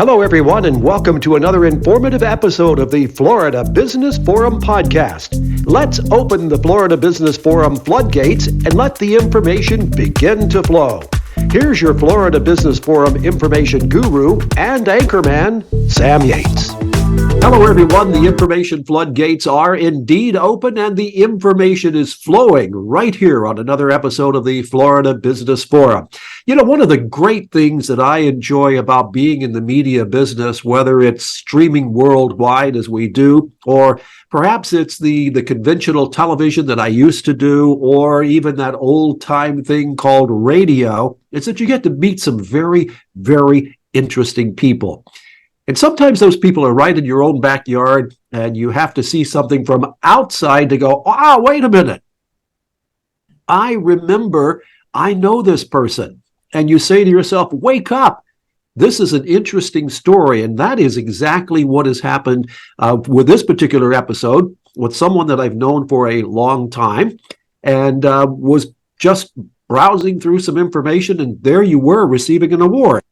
Hello, everyone, and welcome to another informative episode of the Florida Business Forum podcast. Let's open the Florida Business Forum floodgates and let the information begin to flow. Here's your Florida Business Forum information guru and anchorman, Sam Yates. Hello, everyone. The information floodgates are indeed open, and the information is flowing right here on another episode of the Florida Business Forum. You know, one of the great things that I enjoy about being in the media business, whether it's streaming worldwide as we do, or perhaps it's the conventional television that I used to do, or even that old-time thing called radio, is that you get to meet some very, very interesting people. And sometimes those people are right in your own backyard, and you have to see something from outside to go, oh, wait a minute. I remember, I know this person. And you say to yourself, wake up. This is an interesting story. And that is exactly what has happened with this particular episode with someone that I've known for a long time and was just browsing through some information. And there you were receiving an award.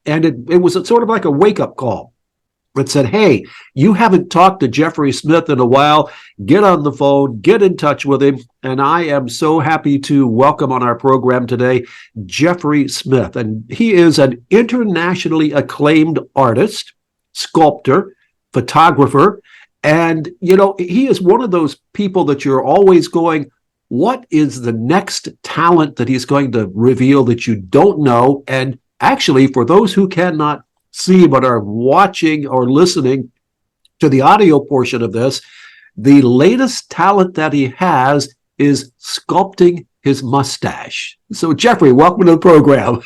And it was sort of like a wake-up call. It said, hey, you haven't talked to Geoffrey Smith in a while. Get on the phone, get in touch with him. And I am so happy to welcome on our program today, Geoffrey Smith. And he is an internationally acclaimed artist, sculptor, photographer. And, you know, he is one of those people that you're always going, what is the next talent that he's going to reveal that you don't know? And actually, for those who cannot see but are watching or listening to the audio portion of this, the latest talent that he has is sculpting his mustache. So, Geoffrey, welcome to the program.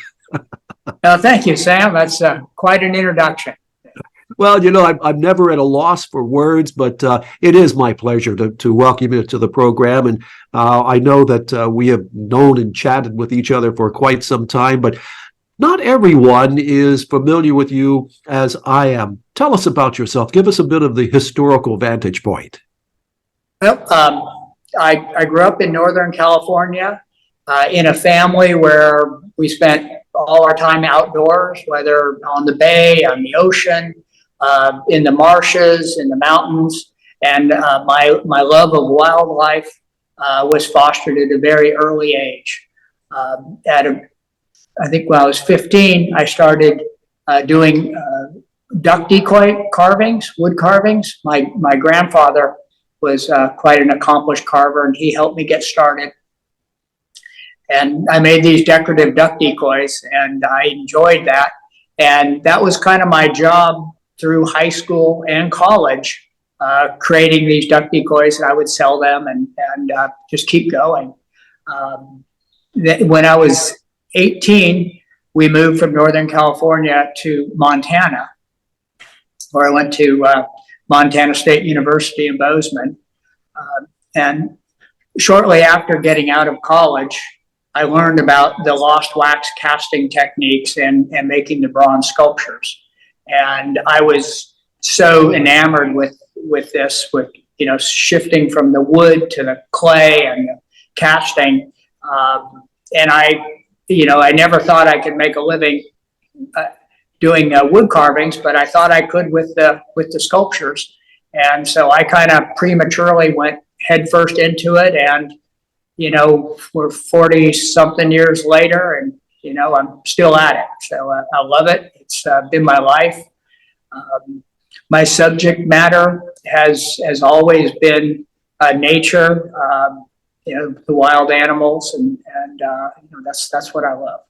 Thank you, Sam. That's quite an introduction. Well, you know, I'm never at a loss for words, but it is my pleasure to welcome you to the program. And I know that we have known and chatted with each other for quite some time, but not everyone is familiar with you as I am. Tell us about yourself. Give us a bit of the historical vantage point. Well, I grew up in Northern California in a family where we spent all our time outdoors, whether on the bay, on the ocean, in the marshes, in the mountains. And my love of wildlife was fostered at a very early age. I think when I was 15, I started doing duck decoy carvings, wood carvings. My grandfather was quite an accomplished carver, and he helped me get started. And I made these decorative duck decoys, and I enjoyed that. And that was kind of my job through high school and college, creating these duck decoys, and I would sell them and just keep going. When I was 18, we moved from Northern California to Montana, where I went to Montana State University in Bozeman. And shortly after getting out of college, I learned about the lost wax casting techniques and making the bronze sculptures. And I was so enamored with this, you know, shifting from the wood to the clay and the casting. And I never thought I could make a living doing wood carvings, but I thought I could with the sculptures. And so I kind of prematurely went headfirst into it. And, you know, we're 40 something years later, and, you know, I'm still at it. So I love it. It's been my life. My subject matter has always been nature, you know, the wild animals, and you know, that's what I love.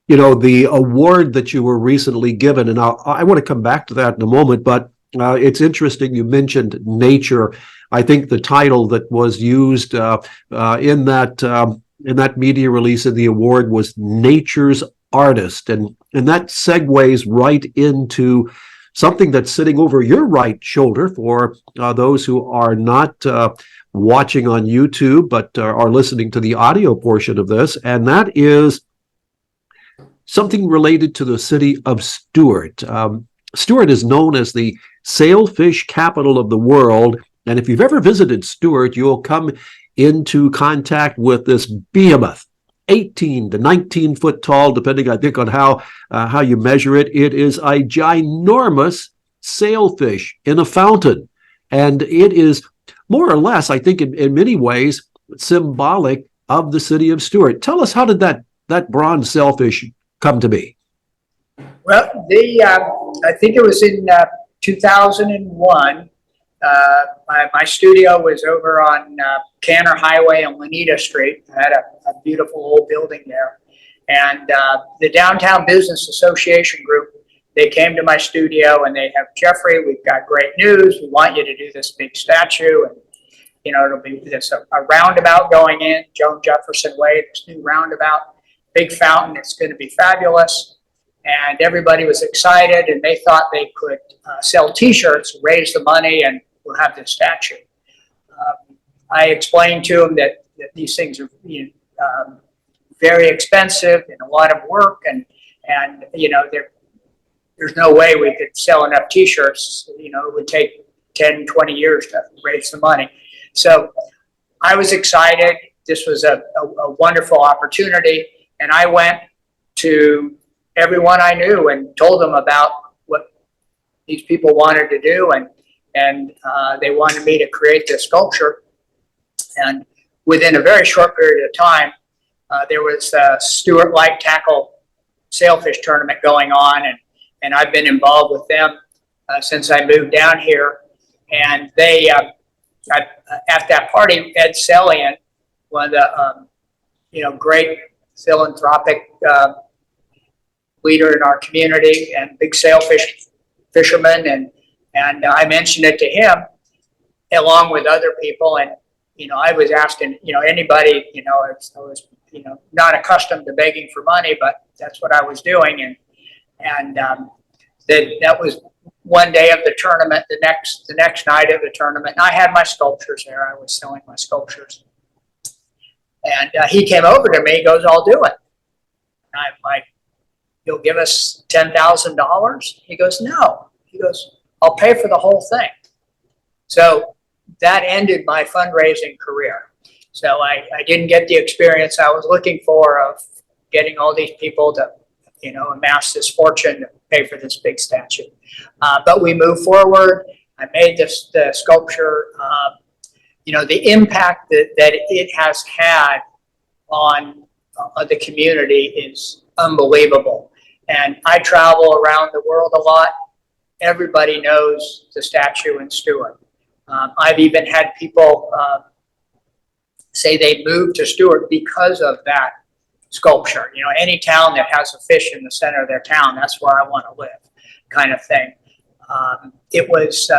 You know, the award that you were recently given, and I want to come back to that in a moment, but it's interesting you mentioned nature. I think the title that was used in that media release of the award was Nature's Artist, and that segues right into something that's sitting over your right shoulder for those who are not watching on YouTube, but are listening to the audio portion of this, and that is something related to the city of Stuart. Stuart is known as the sailfish capital of the world, and if you've ever visited Stuart, you'll come into contact with this behemoth. 18 to 19 foot tall, depending, I think, on how you measure it. It is a ginormous sailfish in a fountain. And it is more or less, I think, in many ways, symbolic of the city of Stuart. Tell us, how did that bronze sailfish come to be? Well, I think it was in 2001. My studio was over on Canner Highway on Lanita Street. I had a beautiful old building there. And the Downtown Business Association group, they came to my studio and they have, Geoffrey, we've got great news. We want you to do this big statue. And, it'll be this a roundabout going in, Joan Jefferson Way, this new roundabout, big fountain. It's going to be fabulous. And everybody was excited, and they thought they could sell T-shirts, raise the money, and we'll have this statue. I explained to them that these things are very expensive and a lot of work, and there's no way we could sell enough T-shirts. It would take 10, 20 years to raise the money. So I was excited. This was a wonderful opportunity, and I went to everyone I knew and told them about what these people wanted to do, and they wanted me to create this sculpture. And within a very short period of time, there was a Stuart light tackle sailfish tournament going on, and I've been involved with them since I moved down here. And they, at that party, Ed Sellian, one of the great philanthropic leader in our community and big sailfish fisherman, and I mentioned it to him along with other people, and I was asking anybody, I was not accustomed to begging for money, but that's what I was doing, and that was one day of the tournament. The next night of the tournament, and I had my sculptures there. I was selling my sculptures, and he came over to me. He goes, "I'll do it." And I'm like, "You'll give us $10,000? He goes, "No." He goes, "I'll pay for the whole thing." So that ended my fundraising career. So I didn't get the experience I was looking for of getting all these people to, amass this fortune to pay for this big statue. But we moved forward. I made the sculpture. The impact that it has had on the community is unbelievable. And I travel around the world a lot. Everybody knows the statue in Stuart. I've even had people say they moved to Stuart because of that sculpture. Any town that has a fish in the center of their town, that's where I want to live, kind of thing. It was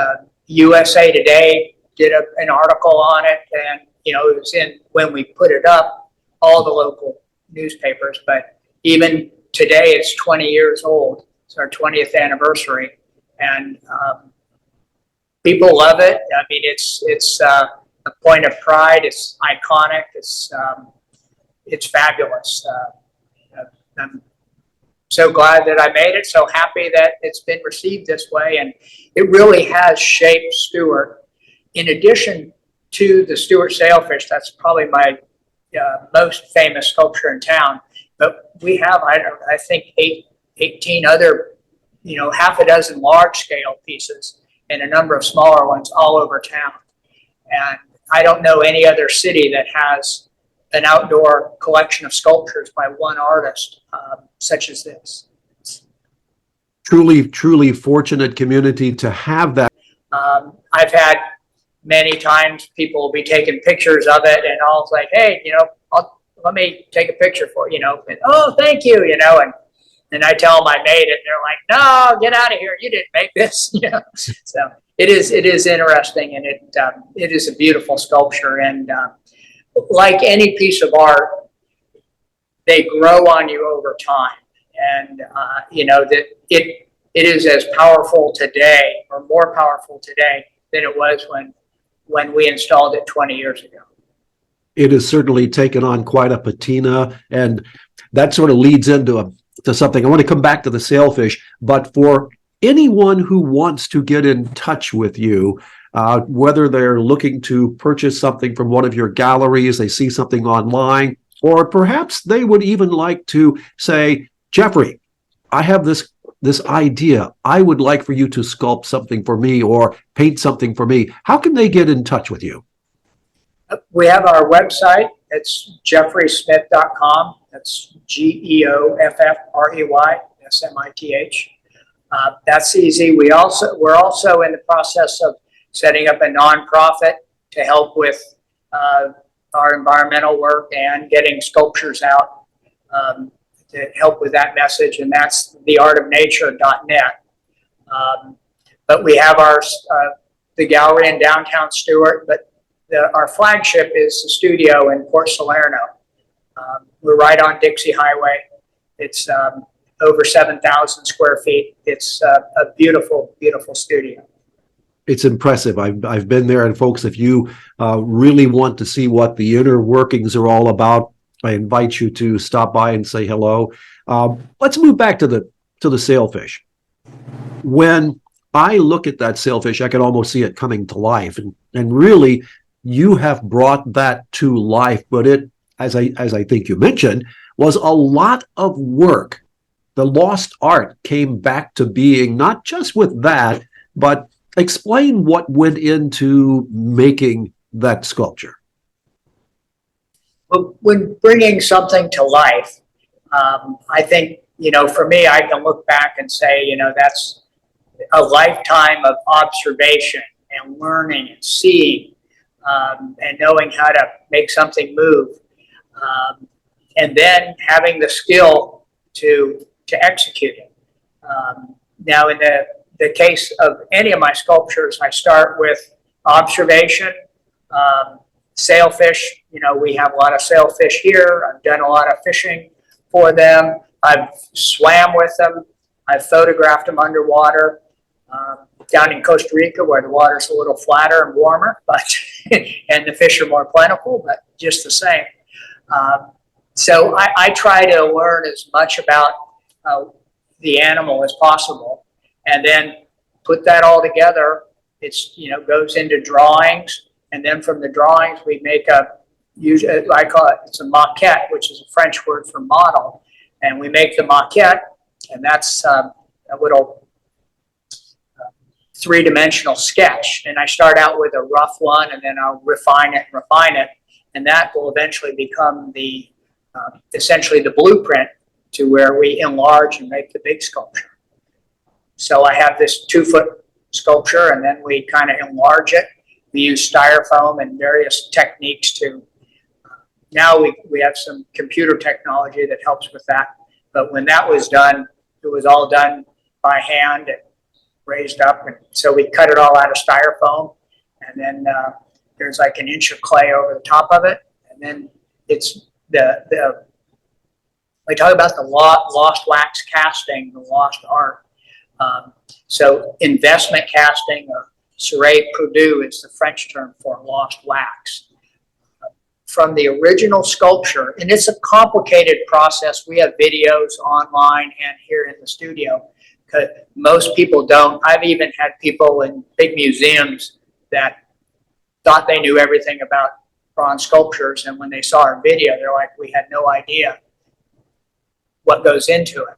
USA Today did an article on it, and it was when we put it up, all the local newspapers. But even today, it's 20 years old. It's our 20th anniversary, and people love it. I mean, it's a point of pride. It's iconic. It's fabulous. I'm so glad that I made it. So happy that it's been received this way, and it really has shaped Stuart. In addition to the Stuart sailfish, that's probably my most famous sculpture in town. But we have, I think, 18 other, half a dozen large-scale pieces and a number of smaller ones all over town. And I don't know any other city that has an outdoor collection of sculptures by one artist such as this. Truly, truly fortunate community to have that. I've had many times people will be taking pictures of it, and I'll like, "Hey, let me take a picture for you," and, "Oh, thank you," and I tell them I made it, and they're like, "No, get out of here! You didn't make this," So it is interesting, and it is a beautiful sculpture, and like any piece of art, they grow on you over time, and that it is as powerful today, or more powerful today, than it was when we installed it 20 years ago. It has certainly taken on quite a patina, and that sort of leads into something. I want to come back to the sailfish, but for anyone who wants to get in touch with you, whether they're looking to purchase something from one of your galleries, they see something online, Or perhaps they would even like to say, Geoffrey, I have this idea. I would like for you to sculpt something for me or paint something for me. How can they get in touch with you? We have our website. It's geoffreysmith.com. That's GeoffreySmith. That's easy. We're also in the process of setting up a nonprofit to help with our environmental work and getting sculptures out to help with that message, and that's theartofnature.net. But we have the gallery in downtown Stuart, but our flagship is the studio in Port Salerno. We're right on Dixie Highway. It's over 7,000 square feet. It's a beautiful, beautiful studio. It's impressive. I've been there, and folks, if you really want to see what the inner workings are all about, I invite you to stop by and say hello. Let's move back to the sailfish. When I look at that sailfish, I can almost see it coming to life, and really, you have brought that to life. But it, as I think you mentioned, was a lot of work. The lost art came back to being, not just with that, but explain what went into making that sculpture. Well, when bringing something to life, I think, for me, I can look back and say, that's a lifetime of observation and learning and seeing and knowing how to make something move. And then having the skill to execute it. Now, in the case of any of my sculptures, I start with observation. Sailfish, we have a lot of sailfish here. I've done a lot of fishing for them. I've swam with them. I've photographed them underwater. Down in Costa Rica, where the water's a little flatter and warmer, but and the fish are more plentiful, but just the same. So I try to learn as much about the animal as possible, and then put that all together. It's goes into drawings, and then from the drawings we make I call it's a maquette, which is a French word for model, and we make the maquette, and that's a little three-dimensional sketch. And I start out with a rough one, and then I'll refine it, and that will eventually become essentially the blueprint to where we enlarge and make the big sculpture. So I have this 2-foot sculpture, and then we kind of enlarge it. We use styrofoam and various techniques to, now we have some computer technology that helps with that. But when that was done, it was all done by hand and raised up. And so we cut it all out of styrofoam, and then there's like an inch of clay over the top of it. And then it's we talk about the lost wax casting, the lost art. So investment casting, or cire perdue, is the French term for lost wax. From the original sculpture, and it's a complicated process. We have videos online and here in the studio, because most people don't. I've even had people in big museums that thought they knew everything about bronze sculptures, and when they saw our video, they're like, we had no idea what goes into it.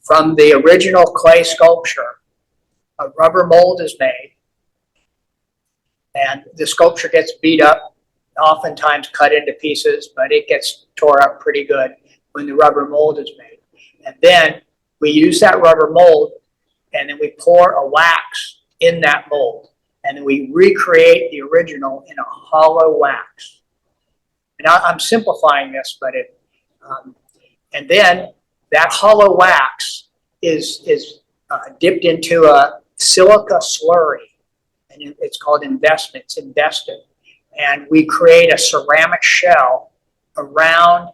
From the original clay sculpture, a rubber mold is made, and the sculpture gets beat up, oftentimes cut into pieces, but it gets tore up pretty good when the rubber mold is made. And then we use that rubber mold, and then we pour a wax in that mold, and then we recreate the original in a hollow wax. And I'm simplifying this, but and then that hollow wax is dipped into a silica slurry, and it's called investment. It's invested, and we create a ceramic shell around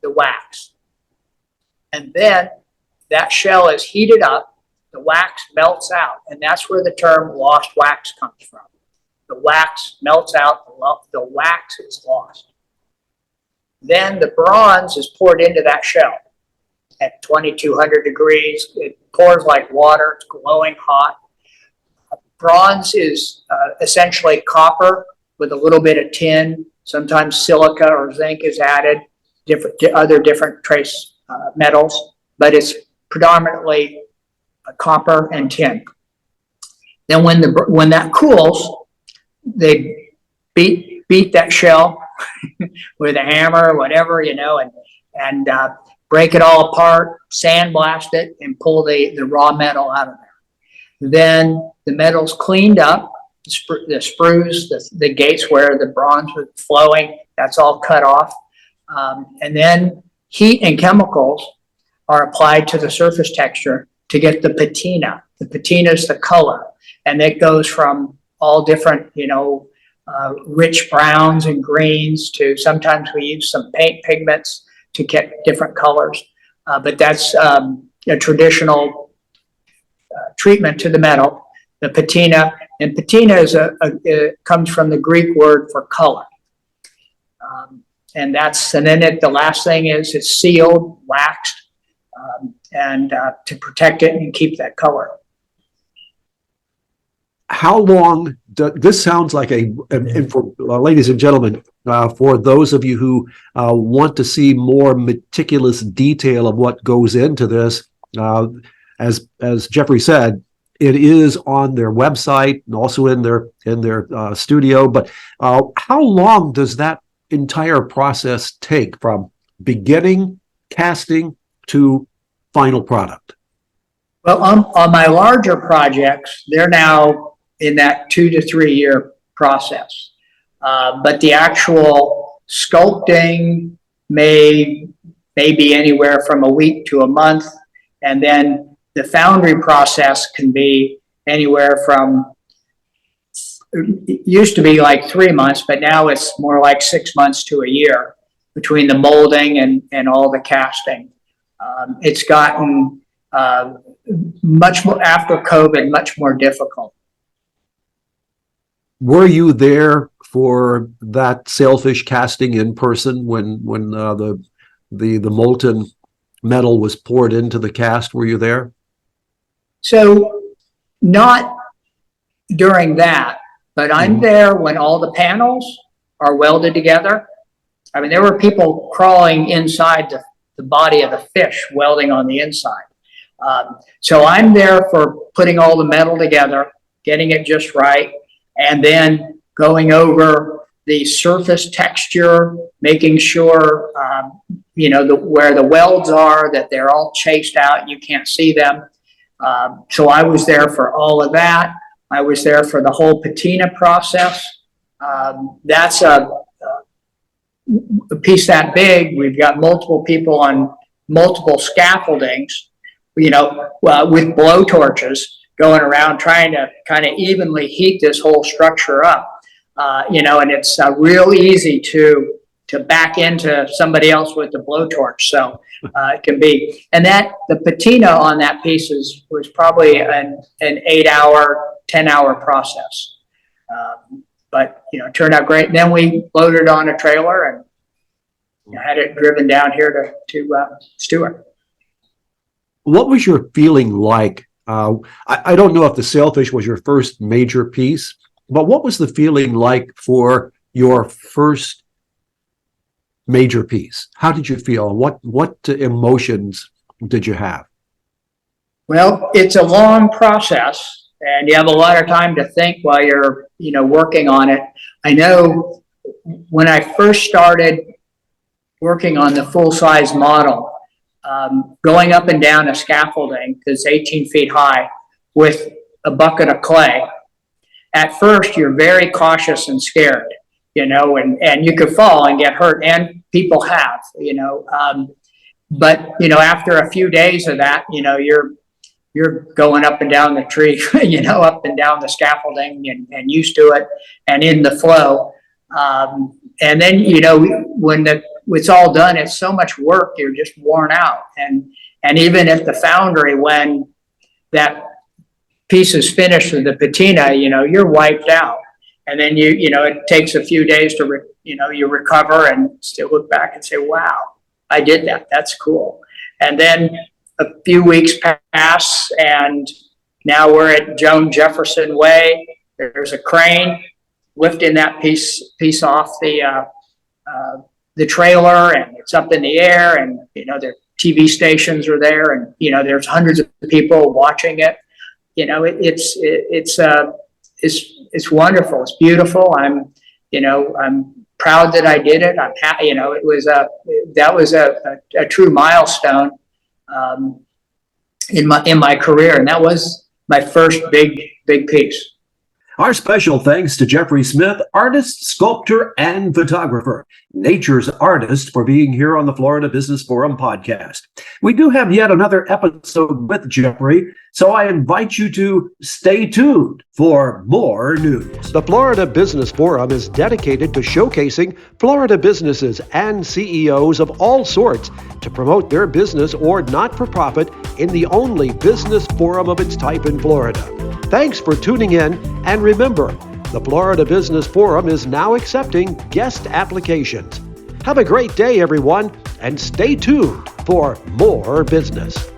the wax, and then that shell is heated up. The wax melts out, and that's where the term lost wax comes from. The wax melts out, the wax is lost. Then the bronze is poured into that shell at 2,200 degrees. It pours like water. It's glowing hot. Bronze is essentially copper with a little bit of tin, Sometimes silica or zinc is added, different trace metals, but it's predominantly copper and tin. Then when that cools, they beat that shell with a hammer or whatever, and break it all apart, sandblast it, and pull the raw metal out of there. Then the metal's cleaned up, the sprues, the gates where the bronze was flowing, that's all cut off. And then heat and chemicals are applied to the surface texture to get the patina. The patina is the color, and it goes from all different, rich browns and greens to sometimes we use some paint pigments to get different colors. But that's a traditional treatment to the metal, the patina. And patina comes from the Greek word for color. And then the last thing is it's sealed, waxed, and to protect it and keep that color. How long this sounds like and for ladies and gentlemen, for those of you who want to see more meticulous detail of what goes into this, as Geoffrey said, it is on their website and also in their studio. But how long does that entire process take from beginning casting to final product? Well, on my larger projects, they're now in that 2 to 3 year process. But the actual sculpting may be anywhere from a week to a month. And then the foundry process can be anywhere from, it used to be like 3 months, but now it's more like 6 months to a year between the molding and all the casting. It's gotten much more, after COVID, much more difficult. Were you there for that Sailfish casting in person when the molten metal was poured into the cast? Were you there? So not during that, but I'm there when all the panels are welded together. I mean, there were people crawling inside the body of the fish, welding on the inside. So I'm there for putting all the metal together, getting it just right, and then going over the surface texture, making sure, where the welds are, that they're all chased out, you can't see them. So I was there for all of that. I was there for the whole patina process. That's a piece that big. We've got multiple people on multiple scaffoldings, with blow torches going around trying to kind of evenly heat this whole structure up. And it's real easy to back into somebody else with the blowtorch. So it can be, and the patina on that piece was probably an 8-hour, 10-hour process. But it turned out great. And then we loaded on a trailer and had it driven down here to Stuart. What was your feeling like? I don't know if the Sailfish was your first major piece, but what was the feeling like for your first major piece? How did you feel? What emotions did you have? Well, it's a long process, and you have a lot of time to think while you're, working on it. I know when I first started working on the full-size model, going up and down a scaffolding that's 18 feet high with a bucket of clay. At first, you're very cautious and scared, and you could fall and get hurt, and people have, but, after a few days of that, you're going up and down the tree, up and down the scaffolding and used to it and in the flow. And then, when it's all done, it's so much work, you're just worn out. And even at the foundry, when that piece is finished with the patina, you're wiped out. And then it takes a few days to, you recover and still look back and say, wow, I did that. That's cool. And then a few weeks pass, and now we're at Joan Jefferson Way. There's a crane lifting that piece off the the trailer, and it's up in the air, and their TV stations are there, and there's hundreds of people watching it. It's wonderful. It's beautiful. I'm proud that I did it. I'm happy. That was a true milestone in my career, and that was my first big piece. Our special thanks to Geoffrey Smith, artist, sculptor, and photographer, nature's artist, for being here on the Florida Business Forum podcast. We do have yet another episode with Geoffrey, so I invite you to stay tuned for more news. The Florida Business Forum is dedicated to showcasing Florida businesses and CEOs of all sorts to promote their business or not-for-profit in the only business forum of its type in Florida. Thanks for tuning in, and remember, the Florida Business Forum is now accepting guest applications. Have a great day, everyone, and stay tuned for more business.